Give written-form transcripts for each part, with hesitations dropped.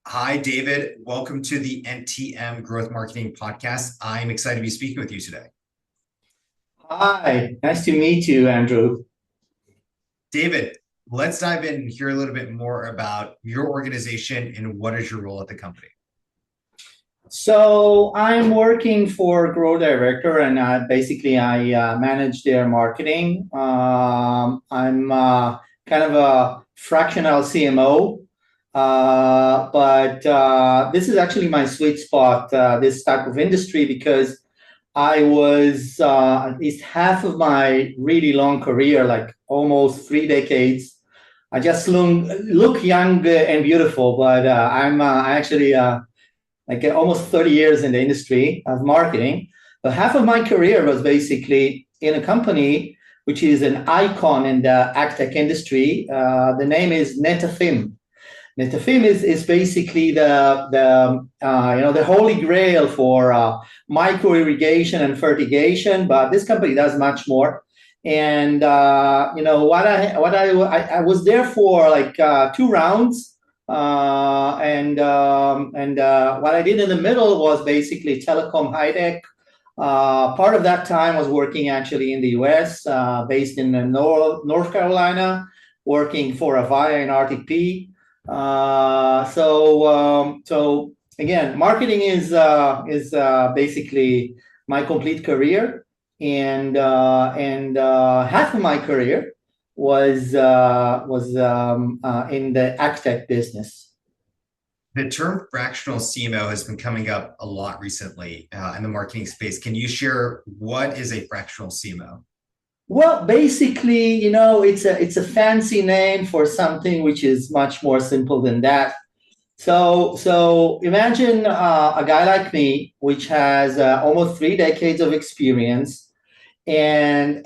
Hi, David. Welcome to the NTM Growth Marketing Podcast. I'm excited to be speaking with you today. Hi, nice to meet you, Andrew. David, let's dive in and hear a little bit more about your organization and what is your role at the company. So I'm working for Grow Director, and I manage their marketing. I'm kind of a fractional CMO, but this is actually my sweet spot, this type of industry, because I was at least half of my really long career, like almost 3 decades. I just look young and beautiful, but I actually like almost 30 years in the industry of marketing. But half of my career was basically in a company which is an icon in the ag tech industry. The name is Netafim. Netafim is basically the holy grail for micro irrigation and fertigation, but this company does much more. And I was there for like 2 rounds, and what I did in the middle was basically telecom high tech. Part of that time was working actually in the U.S., based in North Carolina, working for Avaya and RTP. So again, marketing is basically my complete career, and half of my career was in the ag tech business. The term fractional CMO has been coming up a lot recently in the marketing space. Can you share what is a fractional CMO? Well, basically, it's a fancy name for something which is much more simple than that. So imagine a guy like me, which has almost 3 decades of experience, and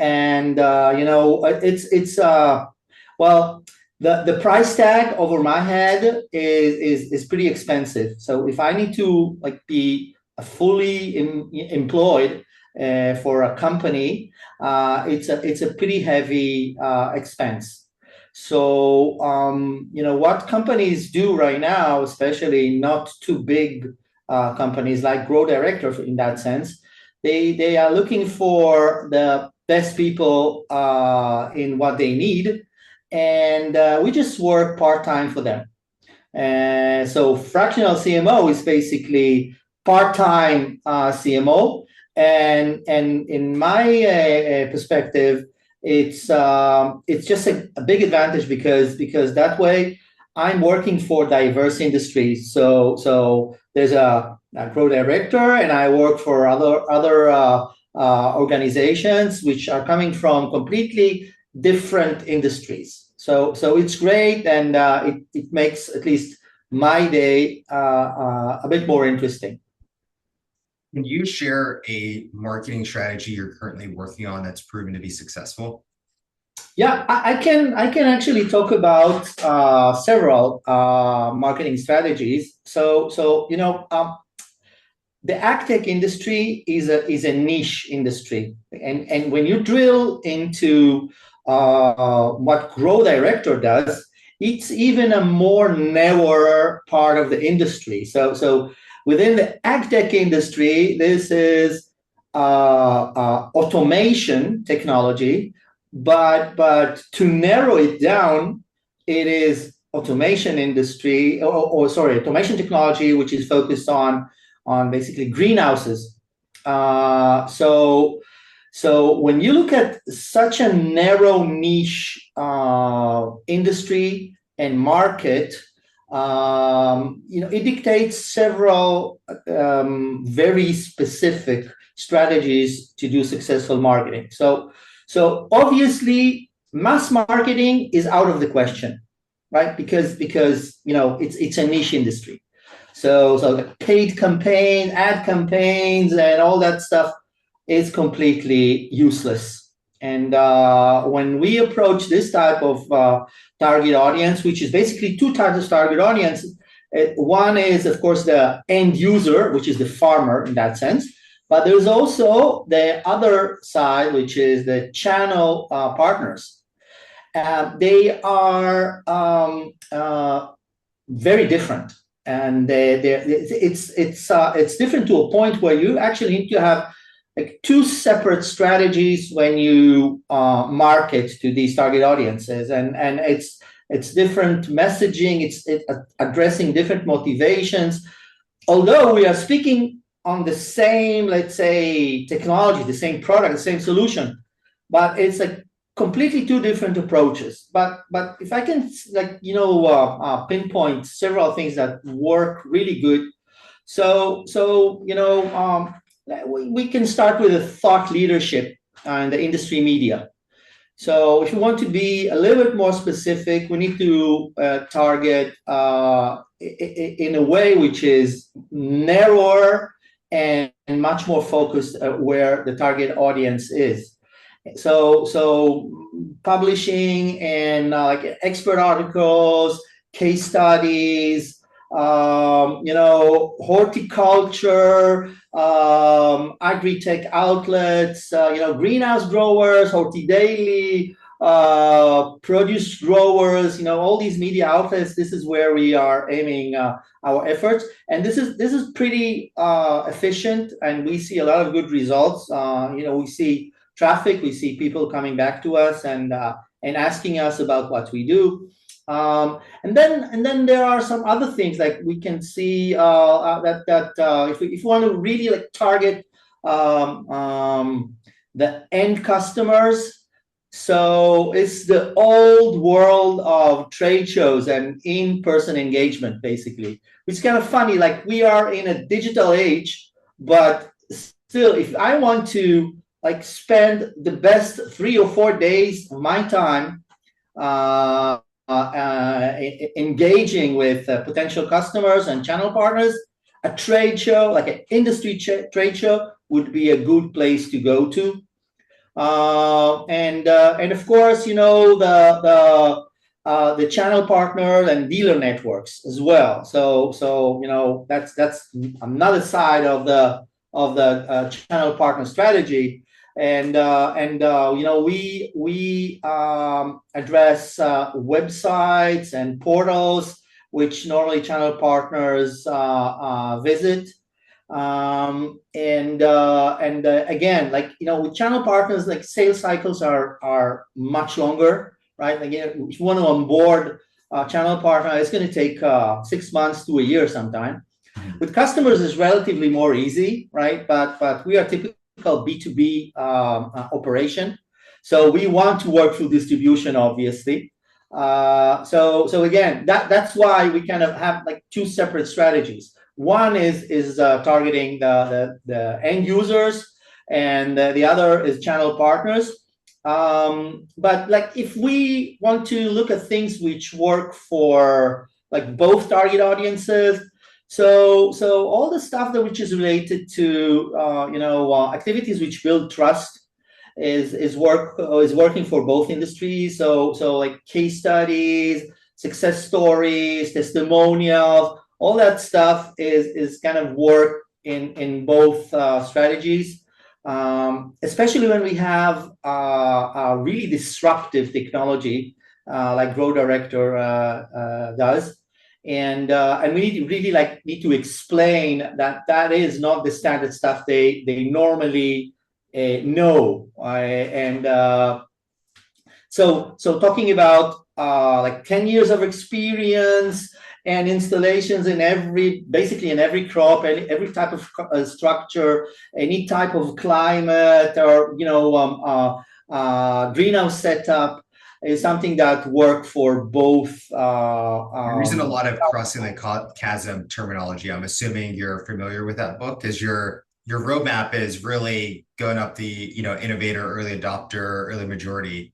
well, the price tag over my head is pretty expensive. So if I need to like be fully employed for a company, it's a pretty heavy expense. So what companies do right now, especially not too big companies like Grow Director in that sense, they are looking for the best people in what they need, and we just work part time for them. So fractional CMO is basically part-time CMO, and in my perspective, it's just a big advantage because that way I'm working for diverse industries. So there's a Grow Director, and I work for other organizations which are coming from completely different industries. So it's great, and it makes at least my day a bit more interesting. Can you share a marketing strategy you're currently working on that's proven to be successful? Yeah, I can actually talk about several marketing strategies. The ag tech industry is a niche industry, and when you drill into what Grow Director does, it's even a more narrower part of the industry. So within the ag tech industry, this is automation technology, but to narrow it down, it is automation industry, or sorry, automation technology, which is focused on basically greenhouses. So when you look at such a narrow niche industry and market, it dictates several very specific strategies to do successful marketing. So obviously, mass marketing is out of the question, right? Because it's a niche industry. So the paid campaign, ad campaigns, and all that stuff is completely useless. And when we approach this type of target audience, which is basically two types of target audience, one is, of course, the end user, which is the farmer in that sense. But there's also the other side, which is the channel partners. They are very different. it's different to a point where you actually need to have like two separate strategies when you market to these target audiences, and it's different messaging, it's addressing different motivations. Although we are speaking on the same, let's say, technology, the same product, the same solution, but it's like completely two different approaches. But if I can pinpoint several things that work really good, so we can start with a thought leadership and the industry media. So if you want to be a little bit more specific, we need to target in a way which is narrower and much more focused where the target audience is. So publishing and like expert articles, case studies, horticulture, agri-tech outlets, greenhouse growers, Horti Daily, produce growers, all these media outlets. This is where we are aiming our efforts, and this is pretty efficient, and we see a lot of good results. We see traffic, we see people coming back to us and asking us about what we do. And then there are some other things like we can see if we want to really like target the end customers. So it's the old world of trade shows and in-person engagement, basically. It's kind of funny, like we are in a digital age, but still, if I want to like spend the best 3 or 4 days of my time engaging with potential customers and channel partners, a trade show, like an industry trade show, would be a good place to go to. And of course, the channel partner and dealer networks as well. So that's another side of the channel partner strategy. And we address websites and portals which normally channel partners visit. Again, like with channel partners, like sales cycles are much longer, right? Like if you want to onboard a channel partner, it's going to take 6 months to a year sometime. With customers, it's relatively more easy, right? But we are typically B2B operation, so we want to work through distribution, obviously. So again, that's why we kind of have like two separate strategies. One is targeting the end users, and the other is channel partners. But like if we want to look at things which work for like both target audiences, so all the stuff which is related to activities which build trust is working for both industries. So like case studies, success stories, testimonials, all that stuff is kind of work in both strategies, especially when we have a really disruptive technology like Grow Director does. And we really need to explain that is not the standard stuff they normally know. So talking about like 10 years of experience and installations basically in every crop, every type of structure, any type of climate, or greenhouse setup, is something that work for both. You're using a lot of crossing the chasm terminology. I'm assuming you're familiar with that book, because your roadmap is really going up the innovator, early adopter, early majority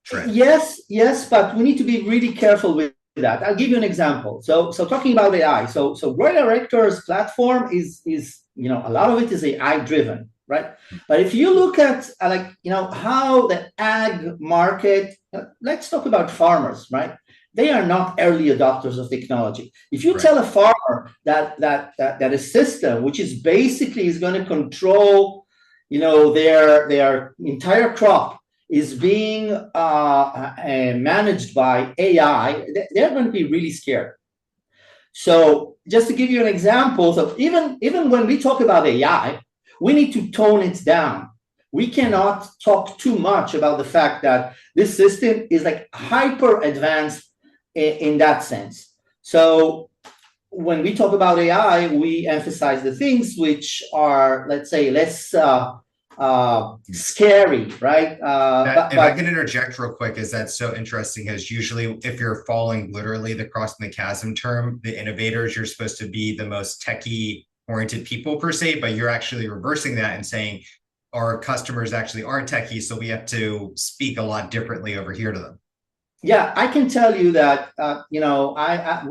trend. Yes, but we need to be really careful with that. I'll give you an example. So talking about AI. So Grow Director's platform is a lot of it is AI driven, right? But if you look at how the ag market, let's talk about farmers, right? They are not early adopters of technology. If you tell a farmer that a system which is basically is going to control their entire crop is being managed by AI, they're going to be really scared. So just to give you an example, so even when we talk about AI, we need to tone it down. We cannot talk too much about the fact that this system is like hyper advanced in that sense. So when we talk about AI, we emphasize the things which are, let's say, less scary, right? If I can interject real quick, is that so interesting? Because usually, if you're following literally the crossing the chasm term, the innovators, you're supposed to be the most techie oriented people per se, but you're actually reversing that and saying our customers actually aren't techie, so we have to speak a lot differently over here to them. Yeah, I can tell you that,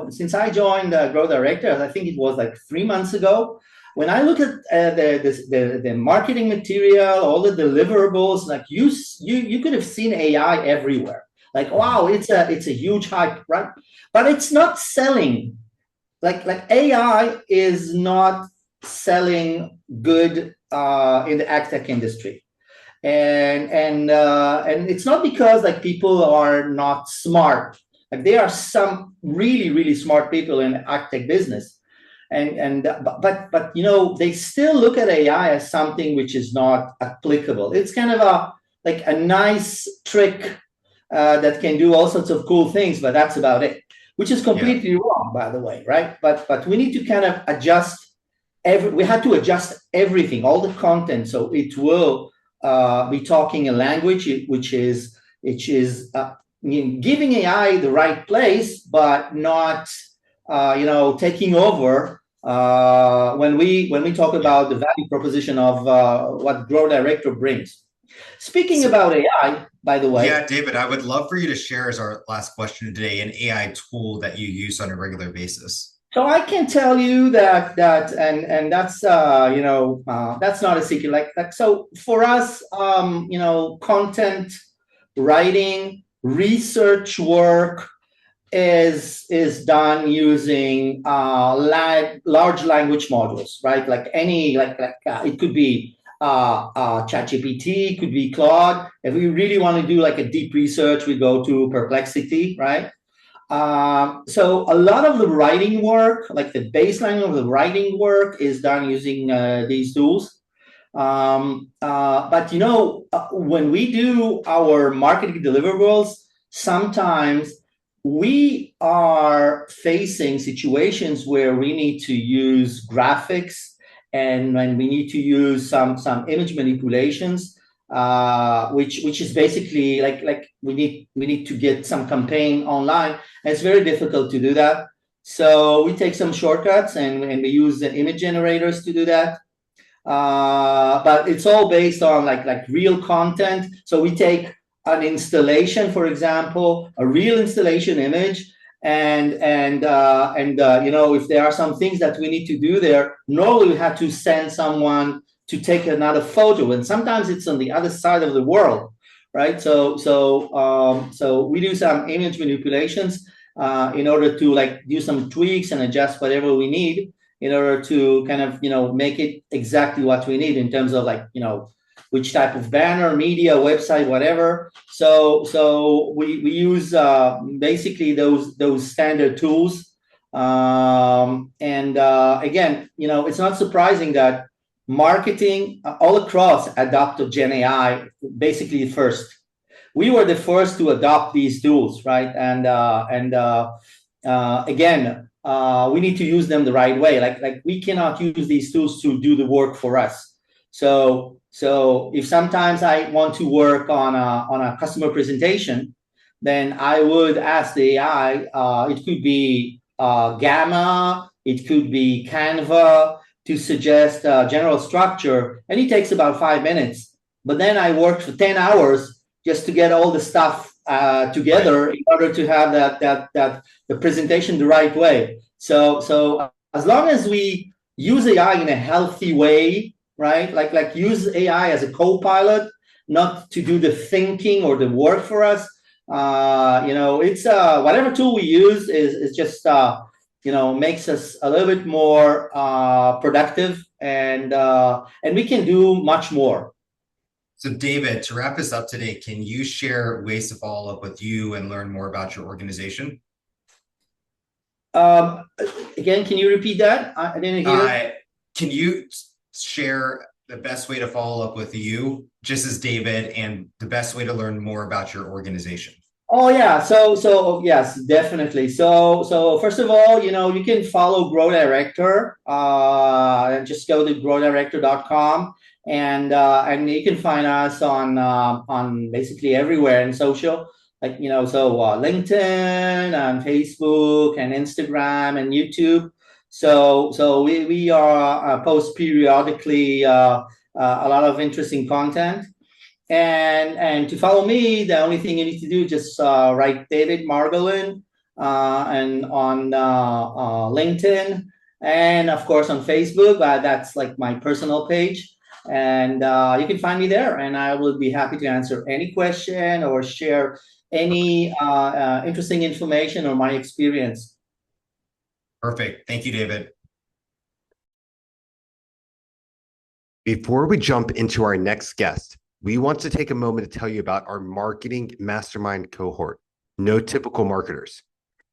since I joined Grow Directors, I think it was like 3 months ago. When I look at the marketing material, all the deliverables, like you could have seen AI everywhere. Like, wow, it's a huge hype, right? But it's not selling. Like AI is not selling good in the ag tech industry. And it's not because like people are not smart. Like there are some really smart people in the ag tech business, but they still look at AI as something which is not applicable. It's kind of a nice trick that can do all sorts of cool things, but that's about it, which is completely wrong, by the way, right? But we need to kind of adjust we had to adjust everything, all the content, so it will be talking a language which is giving AI the right place, but not taking over when we talk about the value proposition of what Grow Director brings. Speaking about AI, by the way. Yeah, David, I would love for you to share as our last question today an AI tool that you use on a regular basis. So I can tell you that and that's that's not a secret. Like so for us, content writing, research work is done using large language models, right? Like any it could be ChatGPT, could be Claude. If we really want to do like a deep research, we go to Perplexity, right? So a lot of the writing work, like the baseline of the writing work, is done using these tools. But when we do our marketing deliverables, sometimes we are facing situations where we need to use graphics and when we need to use some image manipulations. Which is basically like we need to get some campaign online, and it's very difficult to do that. So we take some shortcuts and we use the image generators to do that. But it's all based on like real content. So we take an installation, for example, a real installation image, and if there are some things that we need to do there, normally we have to send someone to take another photo, and sometimes it's on the other side of the world, right? So we do some image manipulations in order to like do some tweaks and adjust whatever we need in order to kind of make it exactly what we need in terms of like which type of banner, media, website, whatever. So we use basically those standard tools. Again, it's not surprising that marketing all across adopted Gen AI basically first. We were the first to adopt these tools, right? Again, we need to use them the right way. Like we cannot use these tools to do the work for us. So if sometimes I want to work on a customer presentation, then I would ask the AI. It could be Gamma, it could be Canva, to suggest a general structure, and it takes about 5 minutes. But then I worked for 10 hours just to get all the stuff together in order to have the presentation the right way. So as long as we use AI in a healthy way, right? Like use AI as a co-pilot, not to do the thinking or the work for us. It's whatever tool we use is just makes us a little bit more productive, and we can do much more. So David, to wrap this up today, can you share ways to follow up with you and learn more about your organization? Um, Again, can you repeat that? I didn't hear. Uh, can you share the best way to follow up with you, just as David, and the best way to learn more about your organization? Oh yeah, so yes, definitely. So first of all, you can follow Grow Director. Just go to growdirector.com, and you can find us on basically everywhere in social, like LinkedIn and Facebook and Instagram and YouTube. So we are post periodically a lot of interesting content. And to follow me, the only thing you need to do is just write David Margolin and on LinkedIn, and of course on Facebook. That's like my personal page, and you can find me there. And I will be happy to answer any question or share any interesting information or my experience. Perfect. Thank you, David. Before we jump into our next guest, we want to take a moment to tell you about our marketing mastermind cohort, No Typical Marketers.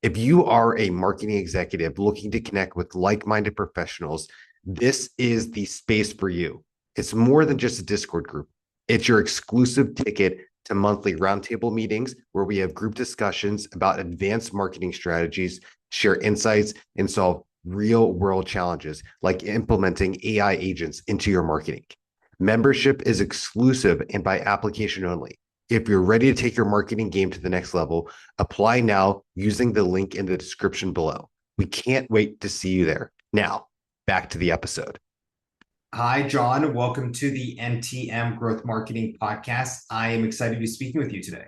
If you are a marketing executive looking to connect with like-minded professionals, this is the space for you. It's more than just a Discord group. It's your exclusive ticket to monthly roundtable meetings where we have group discussions about advanced marketing strategies, share insights, and solve real-world challenges like implementing AI agents into your marketing. Membership is exclusive and by application only. If you're ready to take your marketing game to the next level, apply now using the link in the description below. We can't wait to see you there. Now, back to the episode. Hi, John. Welcome to the NTM Growth Marketing Podcast. I am excited to be speaking with you today.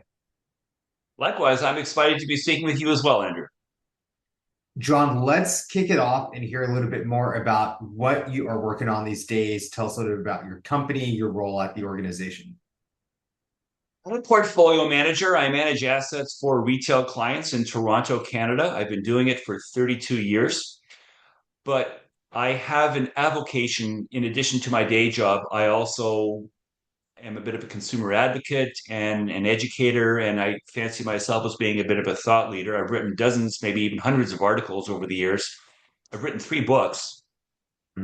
Likewise, I'm excited to be speaking with you as well, Andrew. John, let's kick it off and hear a little bit more about what you are working on these days. Tell us a little bit about your company, your role at the organization. I'm a portfolio manager. I manage assets for retail clients in Toronto, Canada. I've been doing it for 32 years, but I have an avocation in addition to my day job. I also am a bit of a consumer advocate and an educator, and I fancy myself as being a bit of a thought leader. I've written dozens, maybe even hundreds of articles over the years. I've written 3 books.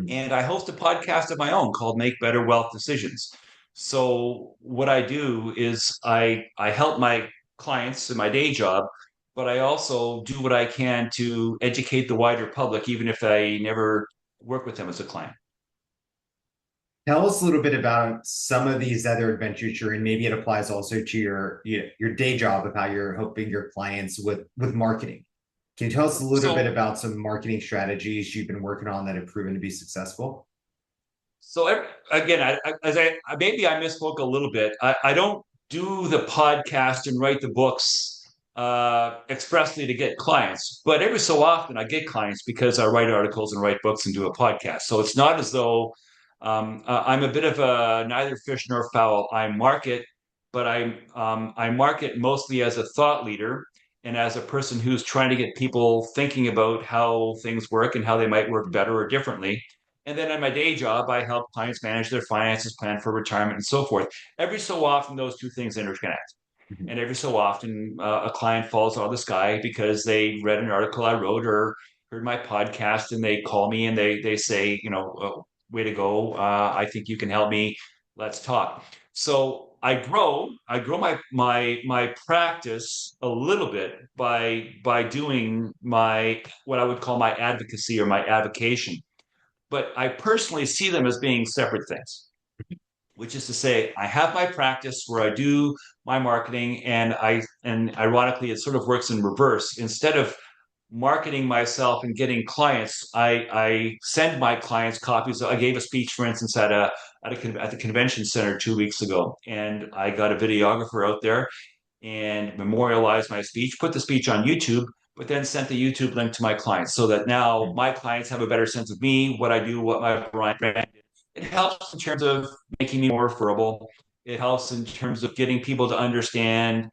And I host a podcast of my own called Make Better Wealth Decisions. So what I do is I help my clients in my day job, but I also do what I can to educate the wider public, even if I never work with them as a client. Tell us a little bit about some of these other adventures you're in. Maybe it applies also to your day job of how you're helping your clients with marketing. Can you tell us a little bit about some marketing strategies you've been working on that have proven to be successful? Again, maybe I misspoke a little bit. I don't do the podcast and write the books expressly to get clients, but every so often I get clients because I write articles and write books and do a podcast. So it's not as though I'm a bit of a neither fish nor fowl. I market, but I market mostly as a thought leader and as a person who's trying to get people thinking about how things work and how they might work better or differently. And then in my day job, I help clients manage their finances, plan for retirement, and so forth. Every so often, those two things interconnect. Mm-hmm. And every so often, a client falls out of the sky because they read an article I wrote or heard my podcast, and they call me and they say, way to go! I think you can help me. Let's talk. So I grow my practice a little bit by doing my what I would call my advocacy or my avocation, but I personally see them as being separate things, which is to say, I have my practice where I do my marketing, and ironically, it sort of works in reverse. Instead of marketing myself and getting clients, I send my clients copies. I gave a speech, for instance, at the convention center 2 weeks ago, and I got a videographer out there and memorialized my speech, put the speech on YouTube, but then sent the YouTube link to my clients so that now my clients have a better sense of me, what I do, what my brand is. It helps in terms of making me more referable. It helps in terms of getting people to understand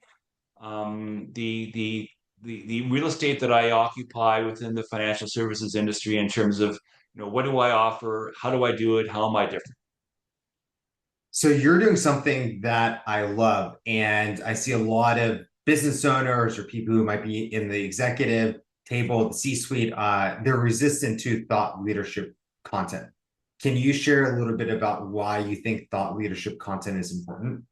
the real estate that I occupy within the financial services industry in terms of, what do I offer? How do I do it? How am I different? So you're doing something that I love, and I see a lot of business owners or people who might be in the executive table, the C-suite, they're resistant to thought leadership content. Can you share a little bit about why you think thought leadership content is important?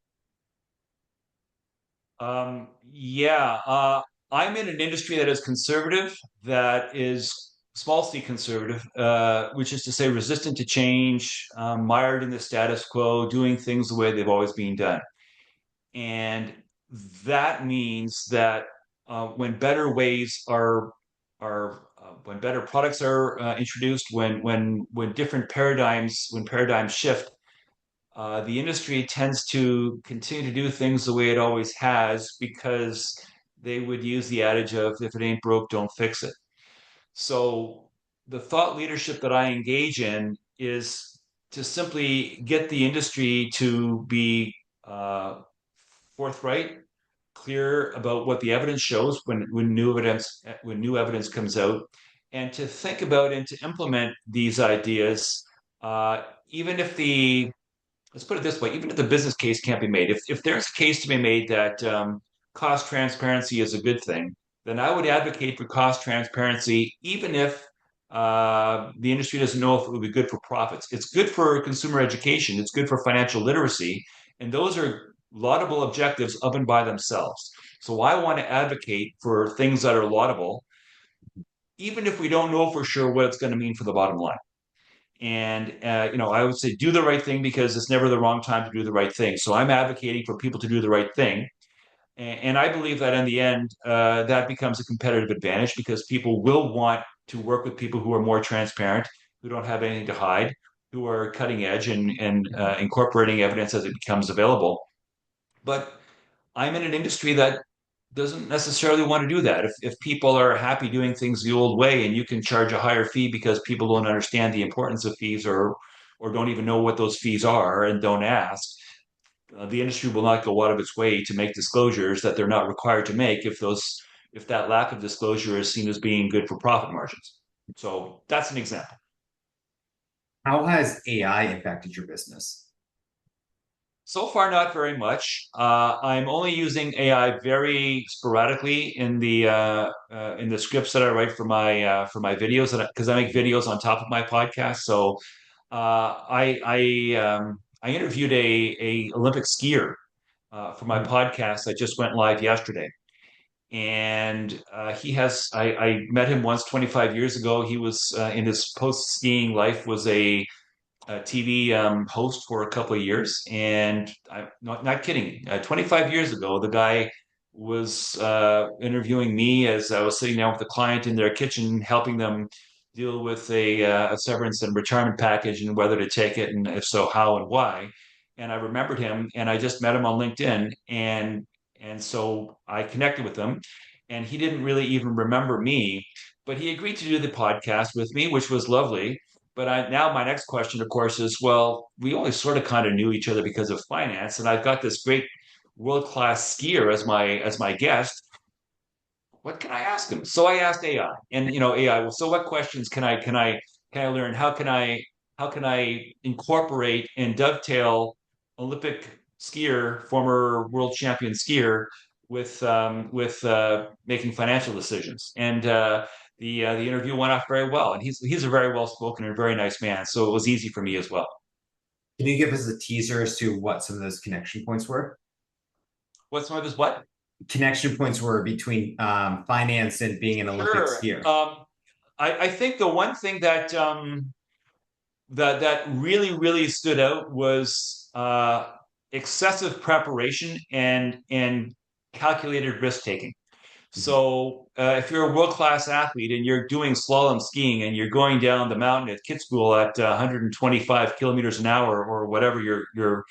Yeah, I'm in an industry that is conservative, that is small c conservative, which is to say resistant to change, mired in the status quo, doing things the way they've always been done. And that means that when better ways are when better products are introduced, when different paradigms when paradigms shift, the industry tends to continue to do things the way it always has because they would use the adage of if it ain't broke, don't fix it. So the thought leadership that I engage in is to simply get the industry to be forthright, clear about what the evidence shows when new evidence comes out, and to think about and to implement these ideas, even if the let's put it this way, even if the business case can't be made, if there's a case to be made that cost transparency is a good thing, then I would advocate for cost transparency, even if the industry doesn't know if it would be good for profits. It's good for consumer education, it's good for financial literacy, and those are laudable objectives of and by themselves. So I want to advocate for things that are laudable, even if we don't know for sure what it's going to mean for the bottom line. And I would say do the right thing because it's never the wrong time to do the right thing. So I'm advocating for people to do the right thing, and I believe that in the end, that becomes a competitive advantage because people will want to work with people who are more transparent, who don't have anything to hide, who are cutting edge and incorporating evidence as it becomes available. But I'm in an industry that doesn't necessarily want to do that. If people are happy doing things the old way and you can charge a higher fee because people don't understand the importance of fees or don't even know what those fees are and don't ask, the industry will not go out of its way to make disclosures that they're not required to make if that lack of disclosure is seen as being good for profit margins. So that's an example. How has AI impacted your business? So far, not very much. I'm only using AI very sporadically in the scripts that I write for my videos, because I make videos on top of my podcast. So I interviewed a Olympic skier for my Mhm. podcast that just went live yesterday, and I met him once 25 years ago. He was in his post skiing life was a TV host for a couple of years, and I'm not kidding. 25 years ago, the guy was interviewing me as I was sitting down with a client in their kitchen, helping them deal with a severance and retirement package and whether to take it, and if so, how and why. And I remembered him, and I just met him on LinkedIn, and so I connected with him, and he didn't really even remember me, but he agreed to do the podcast with me, which was lovely. But now my next question, of course, is well, we only sort of kind of knew each other because of finance, and I've got this great world-class skier as my guest. What can I ask him? So I asked AI, and AI. Well, so what questions can I learn? How can I incorporate and dovetail Olympic skier, former world champion skier, with making financial decisions? And the interview went off very well, and he's a very well spoken and very nice man. So it was easy for me as well. Can you give us a teaser as to what some of those connection points were? What's some of his what? Connection points were between finance and being an Olympic Sure. skier. I think the one thing that really stood out was excessive preparation and calculated risk taking. Mhm. So if you're a world class athlete and you're doing slalom skiing and you're going down the mountain at Kitzbühel at 125 kilometers an hour or whatever you're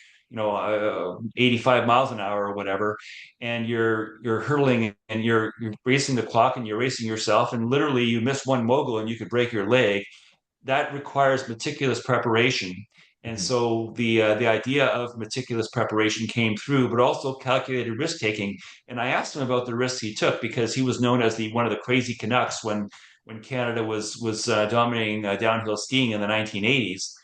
85 miles an hour or whatever, and you're hurtling and you're racing the clock and you're racing yourself, and literally you miss one mogul and you could break your leg. That requires meticulous preparation. And Mhm. so the idea of meticulous preparation came through, but also calculated risk taking. And I asked him about the risks he took because he was known as the one of the crazy Canucks when Canada was dominating downhill skiing in the 1980s.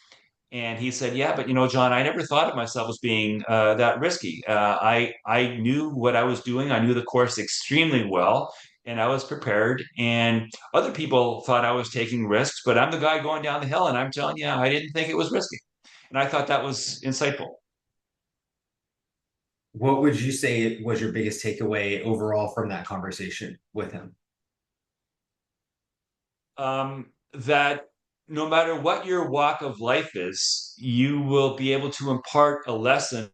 And he said, "Yeah, but John, I never thought of myself as being that risky. I knew what I was doing. I knew the course extremely well, and I was prepared. And other people thought I was taking risks, but I'm the guy going down the hill, and I'm telling you, I didn't think it was risky. And I thought that was insightful. What would you say was your biggest takeaway overall from that conversation with him? That no matter what your walk of life is, you will be able to impart a lesson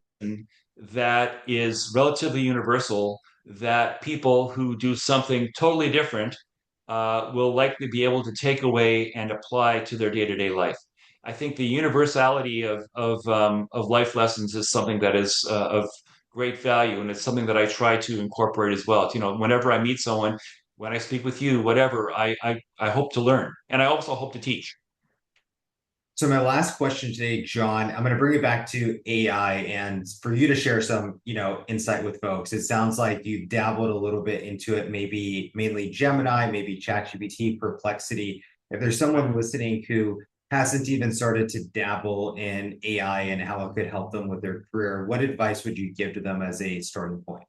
that is relatively universal that people who do something totally different will likely be able to take away and apply to their day-to-day life. I think the universality of life lessons is something that is of great value, and it's something that I try to incorporate as well. You know, whenever I meet someone, when I speak with you, whatever, I hope to learn, and I also hope to teach. So my last question today, John, I'm going to bring it back to AI and for you to share some, insight with folks. It sounds like you dabbled a little bit into it, maybe mainly Gemini, maybe ChatGPT, Perplexity. If there's someone listening who hasn't even started to dabble in AI and how it could help them with their career, what advice would you give to them as a starting point?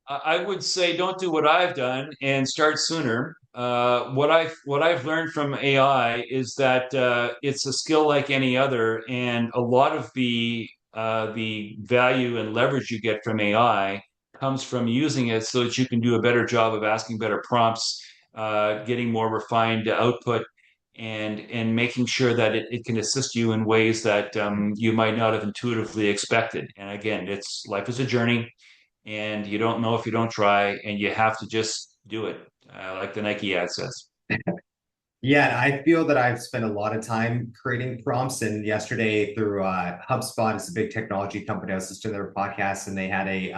I would say don't do what I've done and start sooner. What I've learned from AI is that it's a skill like any other, and a lot of the value and leverage you get from AI comes from using it so that you can do a better job of asking better prompts, getting more refined output, and making sure that it can assist you in ways that you might not have intuitively expected. And again, it's life is a journey, and you don't know if you don't try, and you have to just do it, like the Nike ad says. Yeah, I feel that I've spent a lot of time creating prompts. And yesterday, through HubSpot, it's a big technology company. I was listening to their podcast, and they had a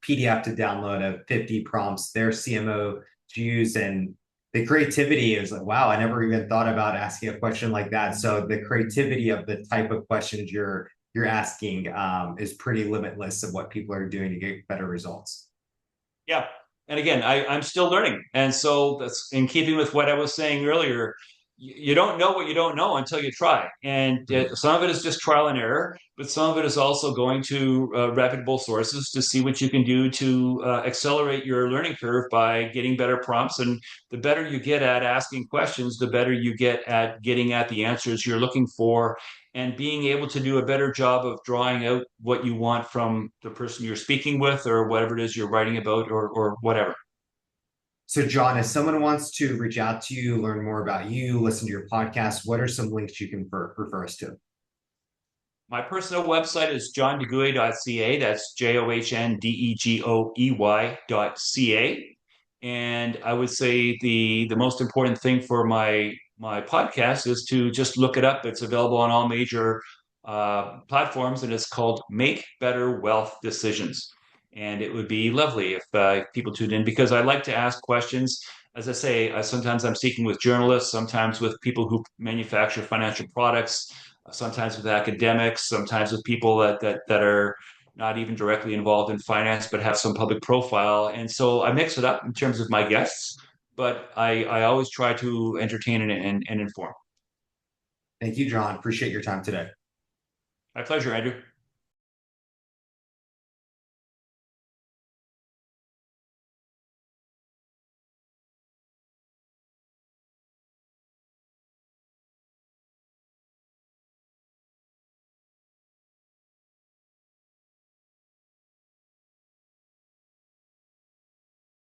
PDF to download of 50 prompts their CMO to use. And the creativity is like, wow, I never even thought about asking a question like that. So the creativity of the type of questions you're asking is pretty limitless of what people are doing to get better results. Yeah. And again, I'm still learning. And so that's in keeping with what I was saying earlier. You don't know what you don't know until you try. And some of it is just trial and error, but some of it is also going to reputable sources to see what you can do to accelerate your learning curve by getting better prompts. And the better you get at asking questions, the better you get at getting at the answers you're looking for, and being able to do a better job of drawing out what you want from the person you're speaking with, or whatever it is you're writing about, or whatever. So, John, if someone wants to reach out to you, learn more about you, listen to your podcast, what are some links you can refer us to? My personal website is johndegoey.ca. That's JOHNDEGOEY.ca. And I would say the most important thing for my podcast is to just look it up. It's available on all major platforms, and it's called Make Better Wealth Decisions. And it would be lovely if people tuned in, because I like to ask questions. As I say, sometimes I'm speaking with journalists, sometimes with people who manufacture financial products, sometimes with academics, sometimes with people that are not even directly involved in finance but have some public profile. And so I mix it up in terms of my guests, but I always try to entertain and inform. Thank you, John. Appreciate your time today. My pleasure, Andrew.